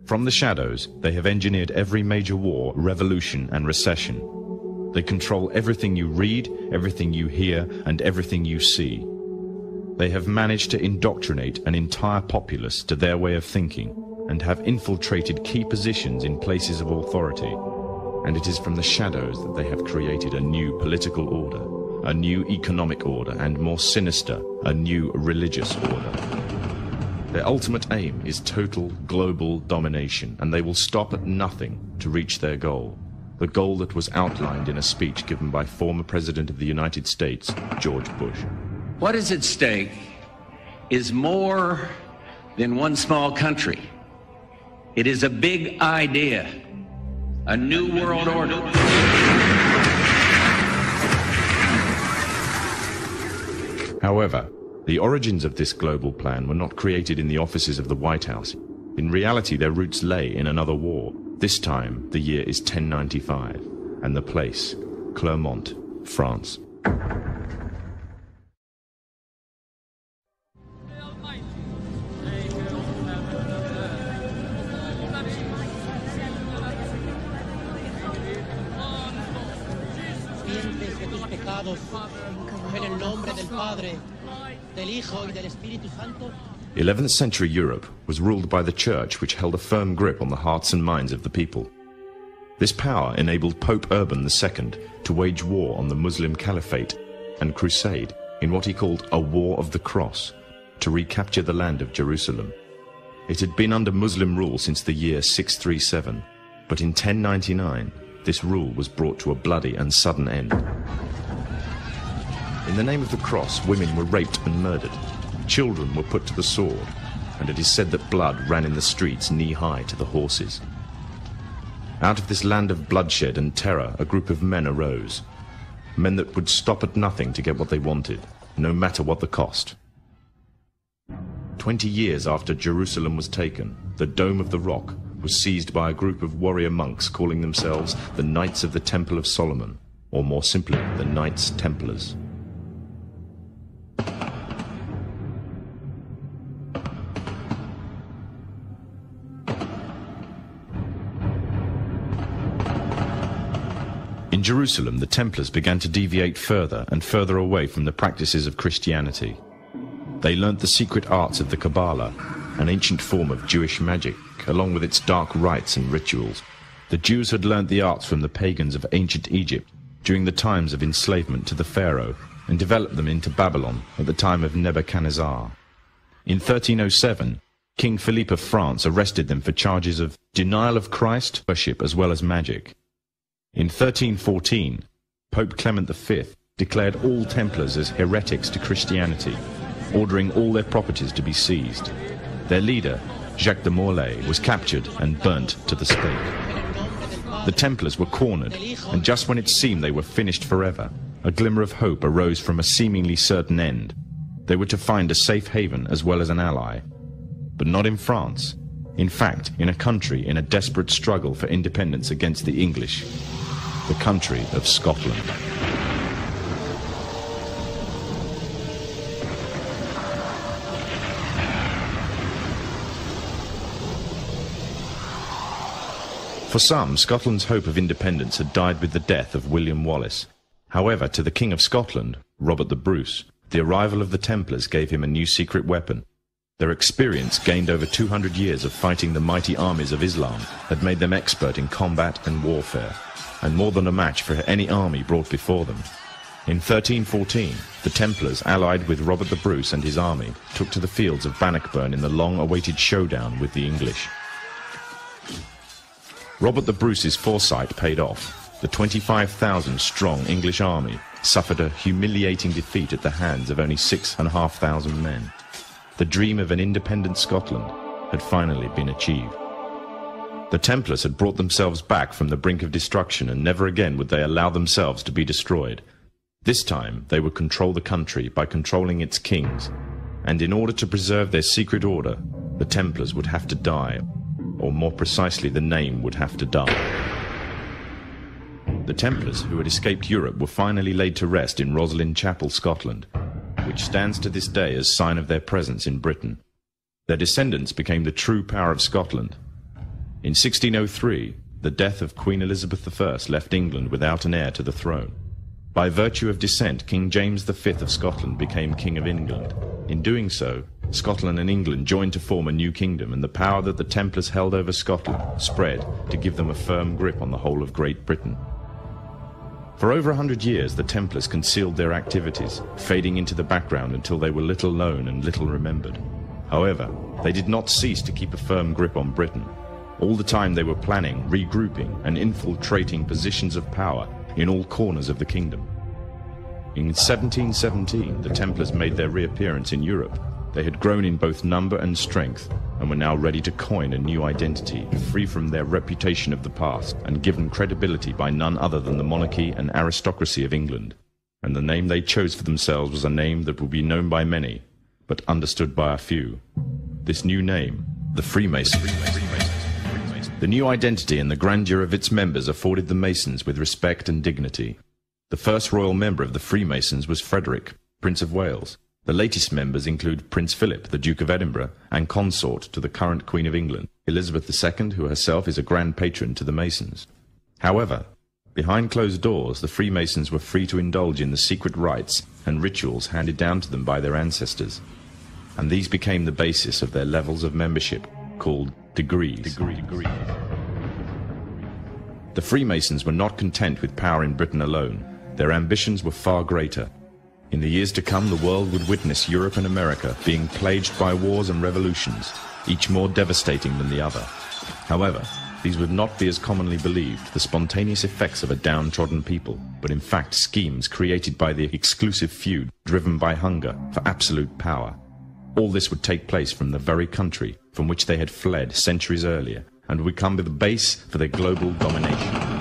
From the shadows, they have engineered every major war, revolution, and recession. They control everything you read, everything you hear, and everything you see. They have managed to indoctrinate an entire populace to their way of thinking and have infiltrated key positions in places of authority. And it is from the shadows that they have created a new political order, a new economic order, and more sinister, a new religious order. Their ultimate aim is total global domination, and they will stop at nothing to reach their goal. The goal that was outlined in a speech given by former President of the United States, George Bush. What is at stake is more than one small country. It is a big idea, a new world order. However, the origins of this global plan were not created in the offices of the White House. In reality, their roots lay in another war. This time, the year is 1095, and the place, Clermont, France. En el nombre del Padre, del Hijo y del Espíritu Santo. 11th century Europe was ruled by the Church, which held a firm grip on the hearts and minds of the people. This power enabled Pope Urban II to wage war on the Muslim Caliphate and crusade in what he called a War of the Cross to recapture the land of Jerusalem. It had been under Muslim rule since the year 637, but in 1099 this rule was brought to a bloody and sudden end. In the name of the cross, women were raped and murdered. Children were put to the sword, and it is said that blood ran in the streets knee-high to the horses. Out of this land of bloodshed and terror, a group of men arose. Men that would stop at nothing to get what they wanted, no matter what the cost. 20 years after Jerusalem was taken, the Dome of the Rock was seized by a group of warrior monks calling themselves the Knights of the Temple of Solomon, or more simply, the Knights Templars. In Jerusalem, the Templars began to deviate further and further away from the practices of Christianity. They learnt the secret arts of the Kabbalah, an ancient form of Jewish magic, along with its dark rites and rituals. The Jews had learnt the arts from the pagans of ancient Egypt during the times of enslavement to the Pharaoh, and developed them into Babylon at the time of Nebuchadnezzar. In 1307, King Philippe of France arrested them for charges of denial of Christ, worship, as well as magic. In 1314, Pope Clement V declared all Templars as heretics to Christianity, ordering all their properties to be seized. Their leader, Jacques de Molay, was captured and burnt to the stake. The Templars were cornered, and just when it seemed they were finished forever, a glimmer of hope arose from a seemingly certain end. They were to find a safe haven as well as an ally. But not in France. In fact, in a country in a desperate struggle for independence against the English. The country of Scotland. For some, Scotland's hope of independence had died with the death of William Wallace. However, to the King of Scotland, Robert the Bruce, the arrival of the Templars gave him a new secret weapon. Their experience, gained over 200 years of fighting the mighty armies of Islam, had made them expert in combat and warfare, and more than a match for any army brought before them. In 1314, the Templars, allied with Robert the Bruce and his army, took to the fields of Bannockburn in the long-awaited showdown with the English. Robert the Bruce's foresight paid off. The 25,000-strong English army suffered a humiliating defeat at the hands of only 6,500 men. The dream of an independent Scotland had finally been achieved. The Templars had brought themselves back from the brink of destruction, and never again would they allow themselves to be destroyed. This time they would control the country by controlling its kings, and in order to preserve their secret order, the Templars would have to die, or more precisely, the name would have to die. The Templars who had escaped Europe were finally laid to rest in Roslin Chapel, Scotland, which stands to this day as sign of their presence in Britain. Their descendants became the true power of Scotland. In 1603, the death of Queen Elizabeth I left England without an heir to the throne. By virtue of descent, King James V of Scotland became King of England. In doing so, Scotland and England joined to form a new kingdom, and the power that the Templars held over Scotland spread to give them a firm grip on the whole of Great Britain. For over 100 years, the Templars concealed their activities, fading into the background until they were little known and little remembered. However, they did not cease to keep a firm grip on Britain. All the time they were planning, regrouping, and infiltrating positions of power in all corners of the kingdom. In 1717, the Templars made their reappearance in Europe. They had grown in both number and strength, and were now ready to coin a new identity, free from their reputation of the past, and given credibility by none other than the monarchy and aristocracy of England. And the name they chose for themselves was a name that would be known by many, but understood by a few. This new name, the Freemasons. The new identity and the grandeur of its members afforded the Masons with respect and dignity. The first royal member of the Freemasons was Frederick, Prince of Wales. The latest members include Prince Philip, the Duke of Edinburgh, and consort to the current Queen of England, Elizabeth II, who herself is a grand patron to the Masons. However, behind closed doors, the Freemasons were free to indulge in the secret rites and rituals handed down to them by their ancestors, and these became the basis of their levels of membership, called degrees. The Freemasons were not content with power in Britain alone. Their ambitions were far greater. In the years to come, the world would witness Europe and America being plagued by wars and revolutions, each more devastating than the other. However, these would not be as commonly believed, the spontaneous effects of a downtrodden people, but in fact schemes created by the exclusive few, driven by hunger for absolute power. All this would take place from the very country from which they had fled centuries earlier, and would become the base for their global domination.